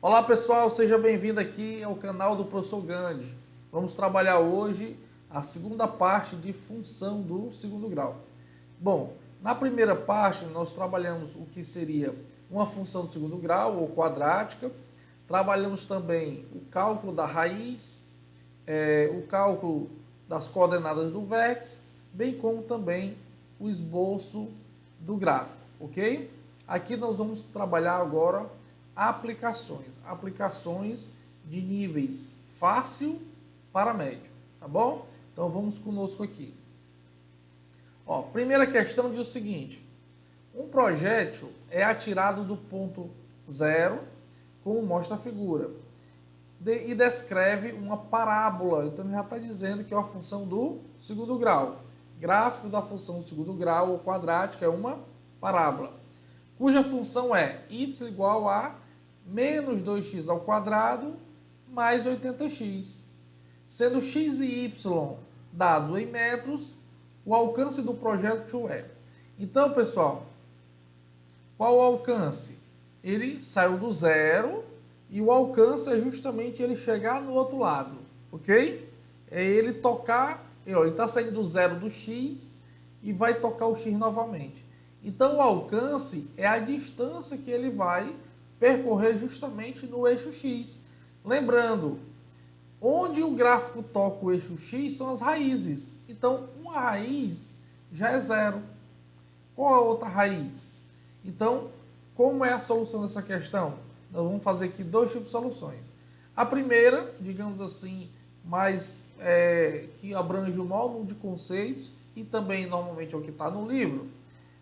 Olá pessoal, seja bem-vindo aqui ao canal do Professor Gandhi. Vamos trabalhar hoje a segunda parte de função do segundo grau. Bom, na primeira parte nós trabalhamos o que seria uma função do segundo grau ou quadrática. Trabalhamos também o cálculo da raiz, o cálculo das coordenadas do vértice, bem como também o esboço do gráfico, ok? Aqui nós vamos trabalhar agora aplicações de níveis fácil para médio, tá bom? Então vamos conosco aqui. Ó, primeira questão diz o seguinte: um projétil é atirado do ponto zero, como mostra a figura, e descreve uma parábola. Então já está dizendo que é uma função do segundo grau. Gráfico da função do segundo grau ou quadrática é uma parábola, cuja função é y igual a menos 2x ao quadrado mais 80x. Sendo x e y dado em metros, o alcance do projétil é. Então, pessoal, qual o alcance? Ele saiu do zero e o alcance é justamente ele chegar no outro lado, ok? É ele tocar, ele está saindo do zero do x e vai tocar o x novamente. Então, o alcance é a distância que ele vai percorrer justamente no eixo x. Lembrando, onde o gráfico toca o eixo x são as raízes. Então, uma raiz já é zero. Qual a outra raiz? Então, como é a solução dessa questão? Nós vamos fazer aqui dois tipos de soluções. A primeira, digamos assim, mais que abrange o maior número de conceitos e também normalmente é o que está no livro,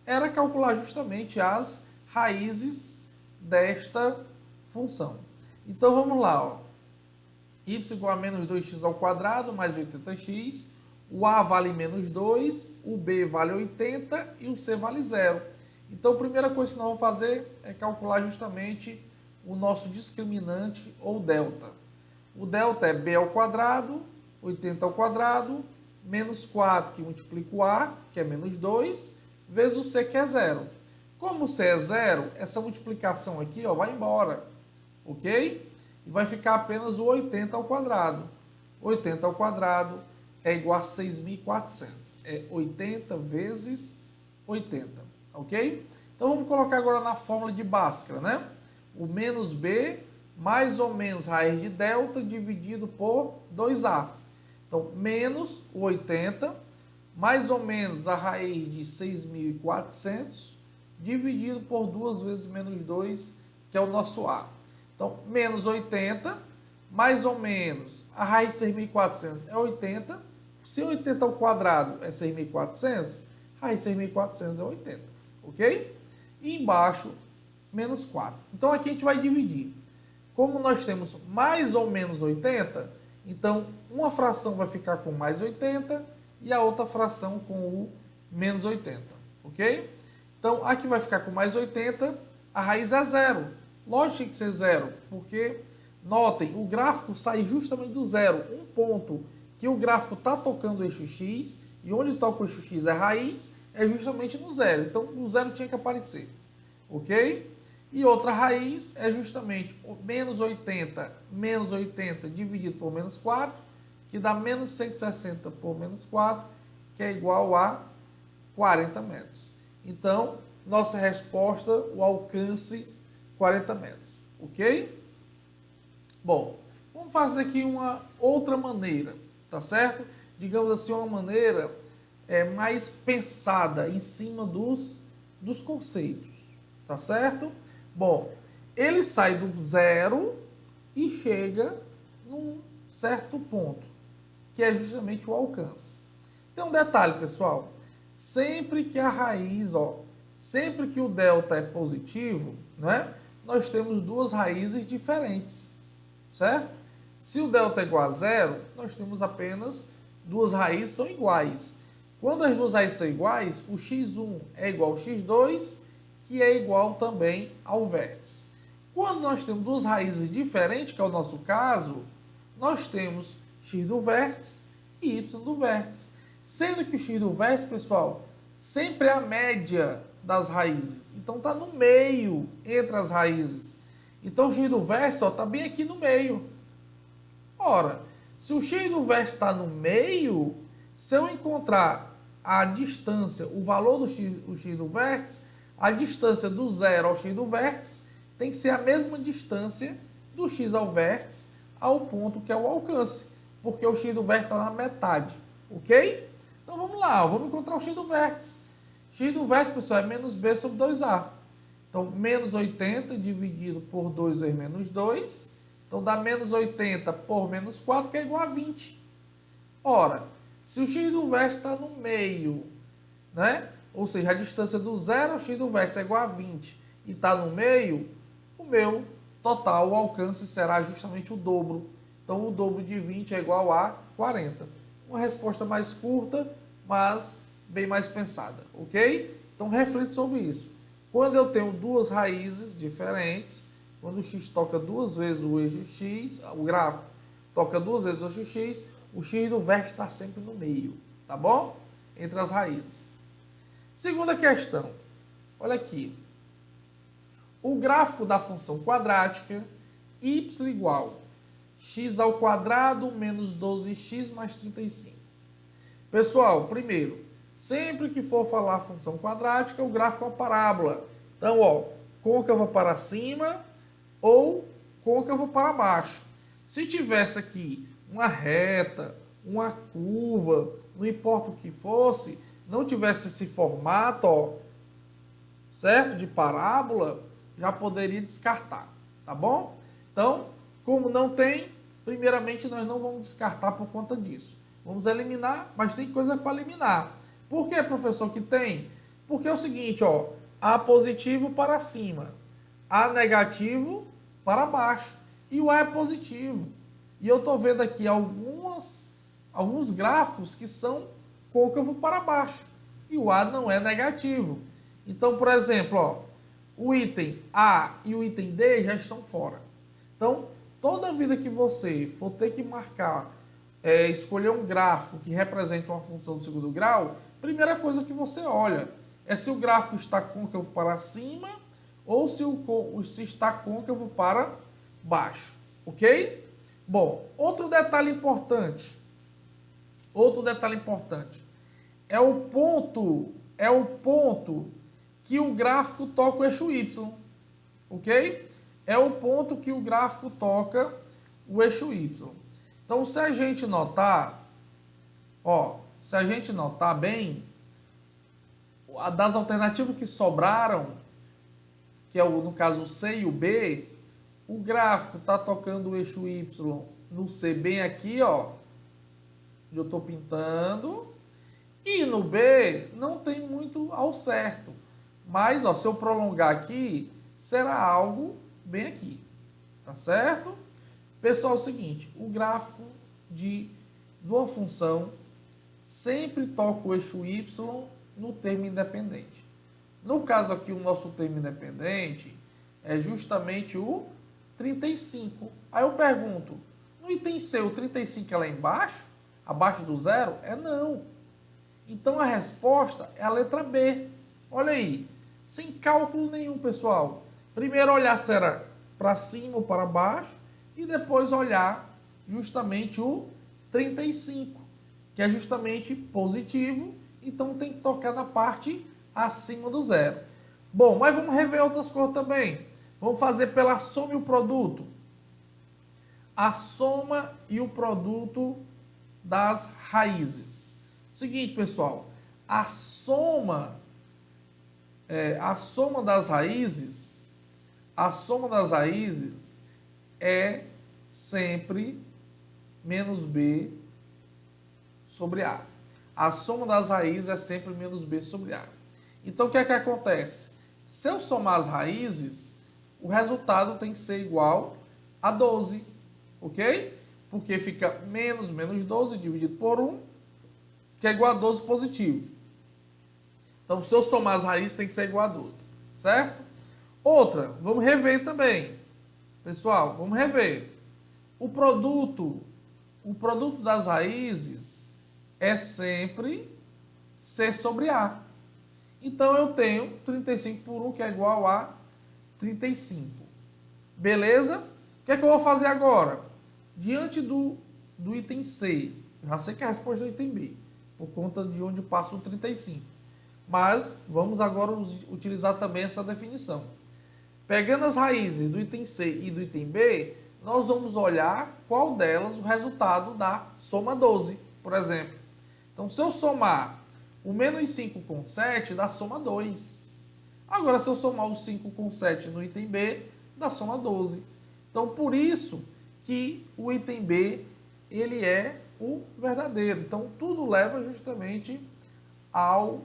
era calcular justamente as raízes desta função. Então vamos lá, ó. Y igual a menos 2x ao quadrado mais 80x, o A vale menos 2, o B vale 80 e o C vale 0. Então a primeira coisa que nós vamos fazer é calcular justamente o nosso discriminante ou delta. O delta é B ao quadrado, 80 ao quadrado, menos 4 que multiplica o A, que é menos 2, vezes o C que é 0. Como o C é 0, essa multiplicação aqui vai embora, ok? E vai ficar apenas o 80 ao quadrado. 80 ao quadrado é igual a 6.400. É 80 vezes 80, ok? Então vamos colocar agora na fórmula de Bhaskara, né? O menos B mais ou menos raiz de delta dividido por 2A. Então, menos o 80 mais ou menos a raiz de 6.400 dividido por 2 vezes menos 2, que é o nosso A. Então, menos 80, mais ou menos, a raiz de 6.400 é 80. Se 80 ao quadrado é 6.400, a raiz de 6.400 é 80, ok? E embaixo, menos 4. Então, aqui a gente vai dividir. Como nós temos mais ou menos 80, então, uma fração vai ficar com mais 80 e a outra fração com o menos 80, ok? Então, aqui vai ficar com mais 80, a raiz é zero. Lógico que tem que ser zero, porque, notem, o gráfico sai justamente do zero. Um ponto que o gráfico está tocando o eixo x, e onde toca o eixo x é raiz, é justamente no zero. Então, o zero tinha que aparecer, ok? E outra raiz é justamente menos 80 dividido por menos 4, que dá menos 160 por menos 4, que é igual a 40 metros. Então, nossa resposta, o alcance, 40 metros, ok? Bom, vamos fazer aqui uma outra maneira, tá certo? Digamos assim, uma maneira mais pensada em cima dos conceitos, tá certo? Bom, ele sai do zero e chega num certo ponto, que é justamente o alcance. Tem um detalhe, pessoal. Sempre que a raiz, sempre que o delta é positivo, né, nós temos duas raízes diferentes, certo? Se o delta é igual a zero, nós temos apenas duas raízes são iguais. Quando as duas raízes são iguais, o x1 é igual ao x2, que é igual também ao vértice. Quando nós temos duas raízes diferentes, que é o nosso caso, nós temos x do vértice e y do vértice. Sendo que o x do vértice, pessoal, sempre é a média das raízes. Então, está no meio entre as raízes. Então, o x do vértice está bem aqui no meio. Ora, se o x do vértice está no meio, se eu encontrar a distância, o valor do x do vértice, a distância do zero ao x do vértice tem que ser a mesma distância do x ao vértice ao ponto que é o alcance, porque o x do vértice está na metade, ok? Então vamos lá, vamos encontrar o x do vértice. X do vértice, pessoal, é menos b sobre 2a. Então, menos 80 dividido por 2 vezes menos 2. Então, dá menos 80 por menos 4, que é igual a 20. Ora, se o x do vértice está no meio, né? Ou seja, a distância do zero ao x do vértice é igual a 20 e está no meio, o meu total, o alcance, será justamente o dobro. Então, o dobro de 20 é igual a 40. Uma resposta mais curta, mas bem mais pensada, ok? Então, reflita sobre isso. Quando eu tenho duas raízes diferentes, quando o x toca duas vezes o eixo x, o gráfico toca duas vezes o eixo x, o x do vértice está sempre no meio, tá bom? Entre as raízes. Segunda questão. Olha aqui. O gráfico da função quadrática y igual x ao quadrado menos 12x mais 35. Pessoal, primeiro, sempre que for falar função quadrática, o gráfico é uma parábola. Então, ó, côncava para cima ou côncavo para baixo. Se tivesse aqui uma reta, uma curva, não importa o que fosse, não tivesse esse formato, ó, certo? De parábola, já poderia descartar, tá bom? Então, como não tem, primeiramente nós não vamos descartar por conta disso. Vamos eliminar, mas tem coisa para eliminar. Por que, professor, que tem? Porque é o seguinte, ó, A positivo para cima, A negativo para baixo e o A é positivo. E eu estou vendo aqui alguns gráficos que são côncavo para baixo e o A não é negativo. Então, por exemplo, ó, o item A e o item D já estão fora. Então, toda vida que você for ter que marcar, escolher um gráfico que represente uma função do segundo grau, primeira coisa que você olha é se o gráfico está côncavo para cima ou se está côncavo para baixo, ok? Bom, outro detalhe importante é o ponto que o gráfico toca o eixo Y, ok? É o ponto que o gráfico toca o eixo Y. Então, se a gente notar, ó, bem, das alternativas que sobraram, que é no caso o C e o B, o gráfico está tocando o eixo Y no C bem aqui, ó, onde eu estou pintando, e no B não tem muito ao certo. Mas, ó, se eu prolongar aqui, será algo bem aqui, tá certo? Pessoal, é o seguinte, o gráfico de uma função sempre toca o eixo Y no termo independente. No caso aqui, o nosso termo independente é justamente o 35. Aí eu pergunto, no item C, o 35 é lá embaixo? Abaixo do zero? É não. Então a resposta é a letra B. Olha aí, sem cálculo nenhum, pessoal. Primeiro olhar se era para cima ou para baixo e depois olhar justamente o 35, que é justamente positivo, então tem que tocar na parte acima do zero. Bom, mas vamos rever outras coisas também. Vamos fazer pela soma e o produto. A soma e o produto das raízes. Seguinte, pessoal, a soma das raízes é sempre menos B sobre A. A soma das raízes é sempre menos B sobre A. Então, o que é que acontece? Se eu somar as raízes, o resultado tem que ser igual a 12, ok? Porque fica menos 12 dividido por 1, que é igual a 12 positivo. Então, se eu somar as raízes, tem que ser igual a 12, certo? Outra, vamos rever também. Pessoal, vamos rever. O produto das raízes é sempre C sobre A. Então, eu tenho 35 por 1, que é igual a 35. Beleza? O que é que eu vou fazer agora? Diante do item C, eu já sei que a resposta é o item B, por conta de onde passa o 35. Mas vamos agora utilizar também essa definição. Pegando as raízes do item C e do item B, nós vamos olhar qual delas o resultado da soma 12, por exemplo. Então, se eu somar o menos 5 com 7, dá soma 2. Agora, se eu somar o 5 com 7 no item B, dá soma 12. Então, por isso que o item B ele é o verdadeiro. Então, tudo leva justamente ao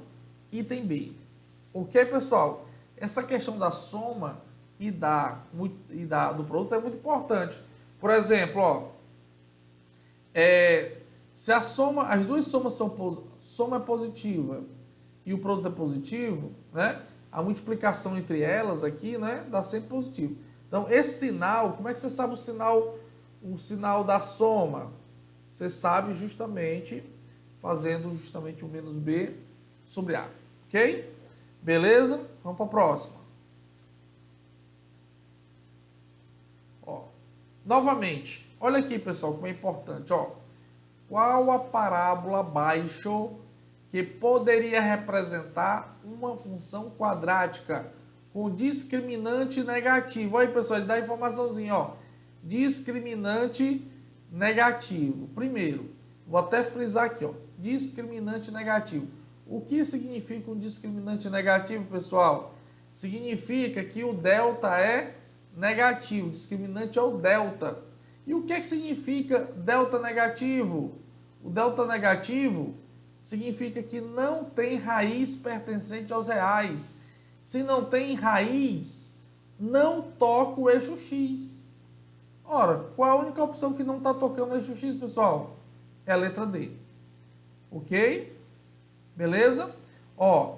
item B. Ok, pessoal? Essa questão da soma do produto é muito importante. Por exemplo, ó, se a soma, as duas somas soma é positiva e o produto é positivo, né? A multiplicação entre elas aqui, né, dá sempre positivo. Então, esse sinal, como é que você sabe o sinal da soma? Você sabe justamente fazendo justamente o menos B sobre A, ok? Beleza? Vamos para a próxima. Ó, novamente, olha aqui, pessoal, como é importante. Ó, qual a parábola abaixo que poderia representar uma função quadrática com discriminante negativo? Olha aí, pessoal, ele dá a informaçãozinha, ó. Discriminante negativo. Primeiro, vou até frisar aqui, ó. Discriminante negativo. O que significa um discriminante negativo, pessoal? Significa que o delta é negativo. O discriminante é o delta. E o que é que significa delta negativo? O delta negativo significa que não tem raiz pertencente aos reais. Se não tem raiz, não toca o eixo X. Ora, qual é a única opção que não está tocando o eixo X, pessoal? É a letra D. Ok? Beleza? Ó,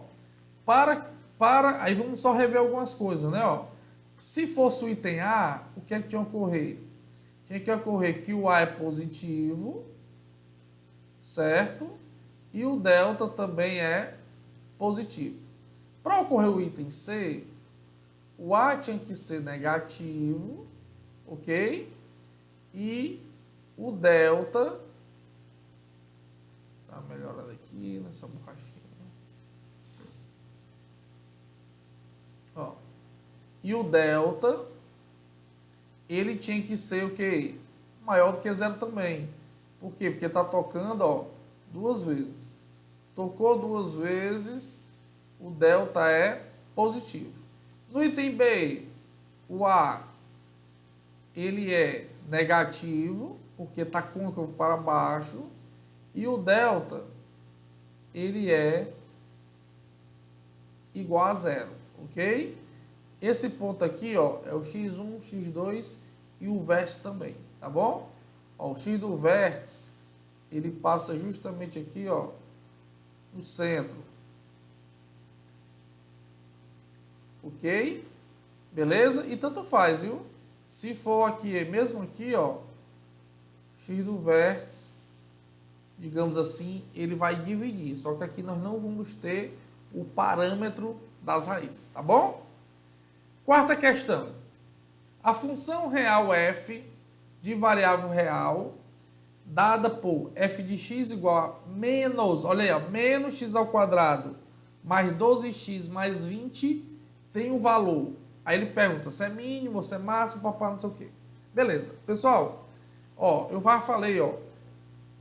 aí vamos só rever algumas coisas, né? Ó, se fosse o item A, o que é que tinha que ocorrer? Tinha que ocorrer que o A é positivo, certo? E o delta também é positivo. Para ocorrer o item C, o A tinha que ser negativo, ok? E o delta, tá melhorando aqui nessa borrachinha. Ó, e o delta, ele tinha que ser o quê? Maior do que zero também. Por quê? Porque está tocando, ó, duas vezes. Tocou duas vezes, o delta é positivo. No item B, o A, ele é negativo, porque está côncavo para baixo. E o delta, ele é igual a zero, ok? Esse ponto aqui, ó, é o x1, x2 e o vértice também, tá bom? Ó, o x do vértice, ele passa justamente aqui, ó, no centro. Ok? Beleza? E tanto faz, viu? Se for aqui, mesmo aqui, ó, x do vértice, digamos assim, ele vai dividir. Só que aqui nós não vamos ter o parâmetro das raízes, tá bom? Quarta questão. A função real f de variável real dada por f de x igual a menos, olha aí, ó, menos x ao quadrado mais 12x mais 20 tem um valor. Aí ele pergunta se é mínimo, se é máximo, papai, não sei o quê. Beleza. Pessoal, ó, eu já falei, ó,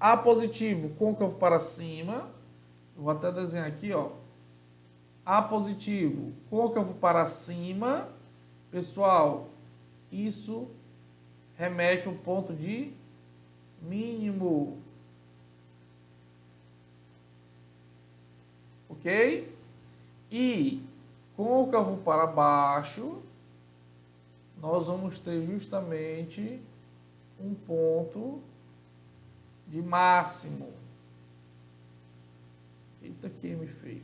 A positivo, côncavo para cima. Eu vou até desenhar aqui, ó. A positivo, côncavo para cima. Pessoal, isso remete a um ponto de mínimo. Ok? E côncavo para baixo, nós vamos ter justamente um ponto de máximo. Eita, que me feio.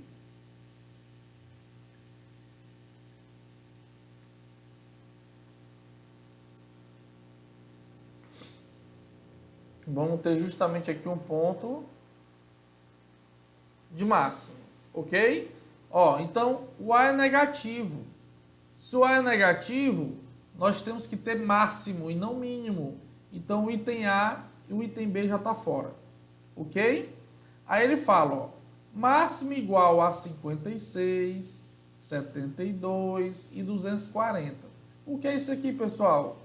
Vamos ter justamente aqui um ponto de máximo, ok? Ó, então o A é negativo. Se o A é negativo, nós temos que ter máximo e não mínimo. Então, o item A e o item B já está fora. Ok? Aí ele fala, ó, máximo igual a 56, 72 e 240. O que é isso aqui, pessoal?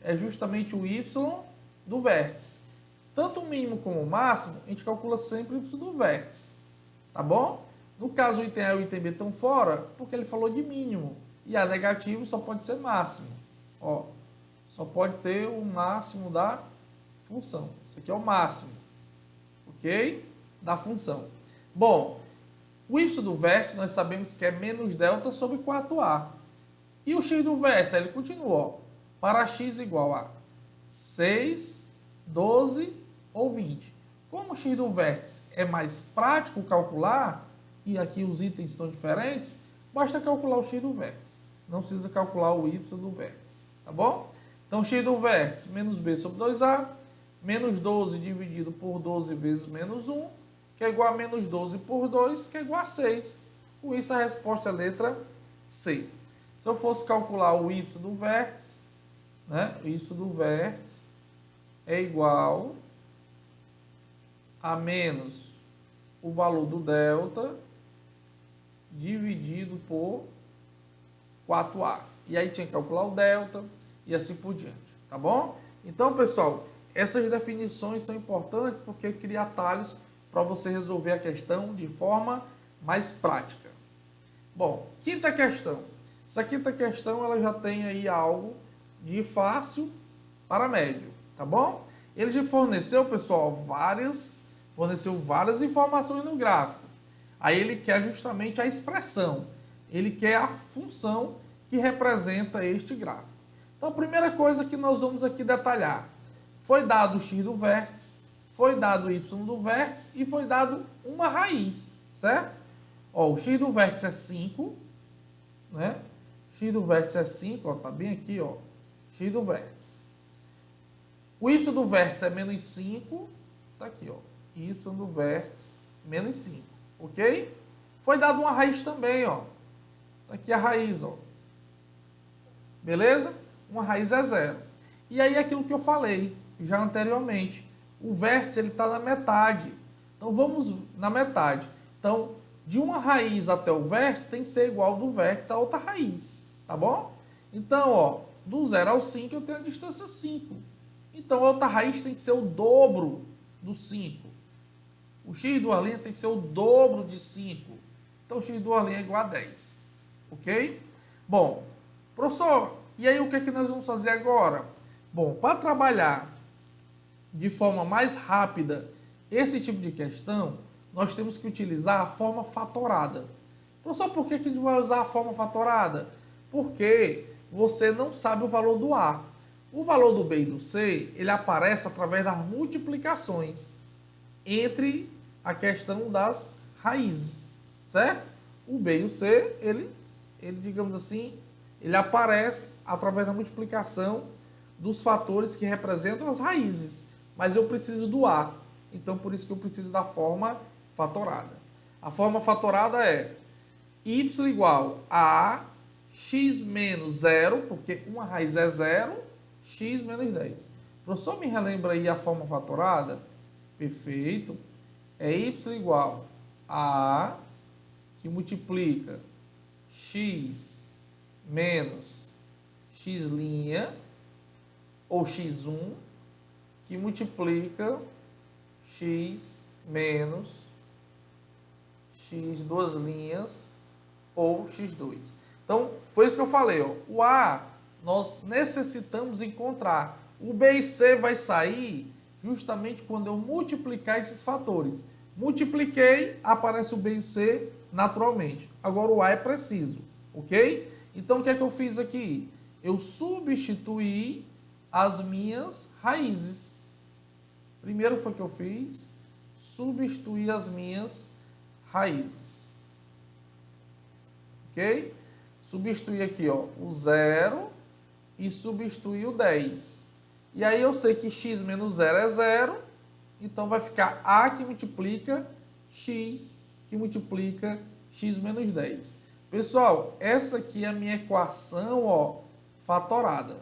É justamente o y do vértice. Tanto o mínimo como o máximo, a gente calcula sempre o y do vértice. Tá bom? No caso, o item A e o item B estão fora, porque ele falou de mínimo. E A negativo só pode ser máximo. Ó, só pode ter o máximo da função. Isso aqui é o máximo. Ok? Da função. Bom, o y do vértice nós sabemos que é menos delta sobre 4a. E o x do vértice, ele continua, ó, para x igual a 6, 12 ou 20. Como o x do vértice é mais prático calcular, e aqui os itens estão diferentes, basta calcular o x do vértice. Não precisa calcular o y do vértice, tá bom? Então, x do vértice, menos b sobre 2a, menos 12 dividido por 12 vezes menos 1, que é igual a menos 12 por 2, que é igual a 6. Com isso, a resposta é a letra C. Se eu fosse calcular o y do vértice, né? O y do vértice é igual a menos o valor do delta dividido por 4a. E aí tinha que calcular o delta e assim por diante, tá bom? Então, pessoal, essas definições são importantes porque cria atalhos para você resolver a questão de forma mais prática. Bom, quinta questão. Essa quinta questão ela já tem aí algo de fácil para médio, tá bom? Ele já forneceu, pessoal, várias informações no gráfico. Aí ele quer justamente a expressão, ele quer a função que representa este gráfico. Então, a primeira coisa que nós vamos aqui detalhar, foi dado o x do vértice, foi dado o y do vértice e foi dado uma raiz, certo? Ó, o x do vértice é 5, né? X do vértice é 5, ó, tá bem aqui, ó. X do vértice. O y do vértice é menos 5, tá aqui, ó. Y do vértice menos 5, ok? Foi dado uma raiz também, ó. Tá aqui a raiz, ó. Beleza? Uma raiz é 0. E aí aquilo que eu falei já anteriormente. O vértice ele está na metade. Então vamos na metade. Então, de uma raiz até o vértice tem que ser igual do vértice a outra raiz. Tá bom? Então, ó, do 0 ao 5 eu tenho a distância 5. Então a outra raiz tem que ser o dobro do 5. O x duas linhas tem que ser o dobro de 5. Então o x duas linhas é igual a 10. Ok? Bom, professor, e aí o que é que nós vamos fazer agora? Bom, para trabalhar de forma mais rápida esse tipo de questão, nós temos que utilizar a forma fatorada. Professor, por que a gente vai usar a forma fatorada? Porque você não sabe o valor do A. O valor do B e do C, ele aparece através das multiplicações entre a questão das raízes, certo? O B e o C, ele digamos assim, ele aparece através da multiplicação dos fatores que representam as raízes. Mas eu preciso do A. Então, por isso que eu preciso da forma fatorada. A forma fatorada é y igual a x menos 0, porque uma raiz é 0, x menos 10. Professor, me relembra aí a forma fatorada? Perfeito. É y igual a que multiplica x menos x' ou x1 que multiplica x menos x duas linhas ou x2. Então, foi isso que eu falei, ó. O A nós necessitamos encontrar. O B e C vai sair justamente quando eu multiplicar esses fatores. Multipliquei, aparece o B e o C naturalmente. Agora o A é preciso, ok? Então, o que é que eu fiz aqui? Eu substituí as minhas raízes. Primeiro foi o que eu fiz, substituir as minhas raízes. Ok? Substituir aqui, ó, o 0 e substituir o 10. E aí eu sei que x menos 0 é 0, então vai ficar A que multiplica x, que multiplica x menos 10. Pessoal, essa aqui é a minha equação, ó, fatorada,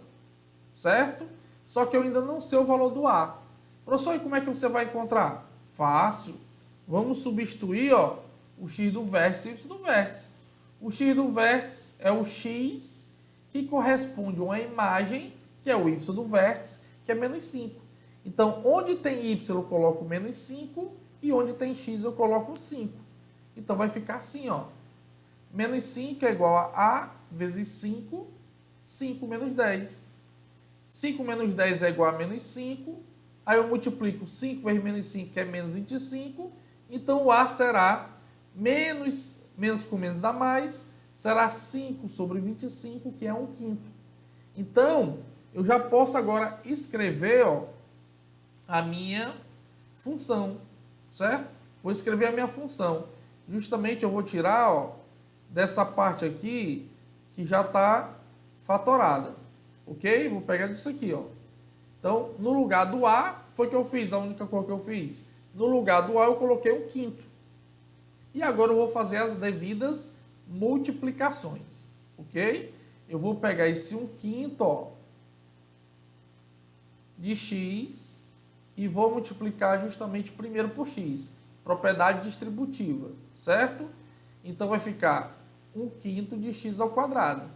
certo? Só que eu ainda não sei o valor do A. Professor, e como é que você vai encontrar? Fácil. Vamos substituir, ó, o x do vértice e o y do vértice. O x do vértice é o x que corresponde a uma imagem, que é o y do vértice, que é menos 5. Então, onde tem y eu coloco menos 5 e onde tem x eu coloco 5. Então, vai ficar assim, ó. Menos 5 é igual a vezes 5, 5 menos 10. 5 menos 10 é igual a menos 5. Aí eu multiplico 5 vezes menos 5, que é menos 25. Então, o A será menos com menos dá mais, será 5 sobre 25, que é 1/5. Então, eu já posso agora escrever, ó, a minha função, certo? Vou escrever a minha função. Justamente eu vou tirar, ó, dessa parte aqui que já está fatorada, ok? Vou pegar disso aqui, ó. Então, no lugar do A, foi que eu fiz, a única coisa que eu fiz. No lugar do A, eu coloquei 1/5. E agora eu vou fazer as devidas multiplicações, ok? Eu vou pegar esse 1/5, ó, de x e vou multiplicar justamente primeiro por x, propriedade distributiva, certo? Então vai ficar 1/5 de x ao quadrado.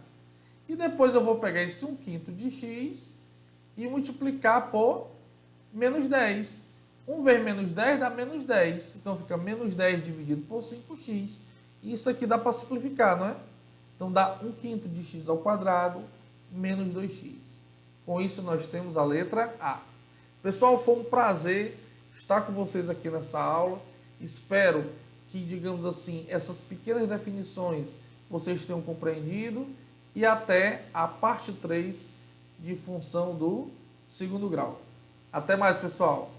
E depois eu vou pegar esse 1/5 de x e multiplicar por menos 10. 1 vezes menos 10 dá menos 10. Então fica menos 10 dividido por 5x. E isso aqui dá para simplificar, não é? Então dá 1/5 de x ao quadrado menos 2x. Com isso nós temos a letra A. Pessoal, foi um prazer estar com vocês aqui nessa aula. Espero que, digamos assim, essas pequenas definições vocês tenham compreendido. E até a parte 3 de função do segundo grau. Até mais, pessoal!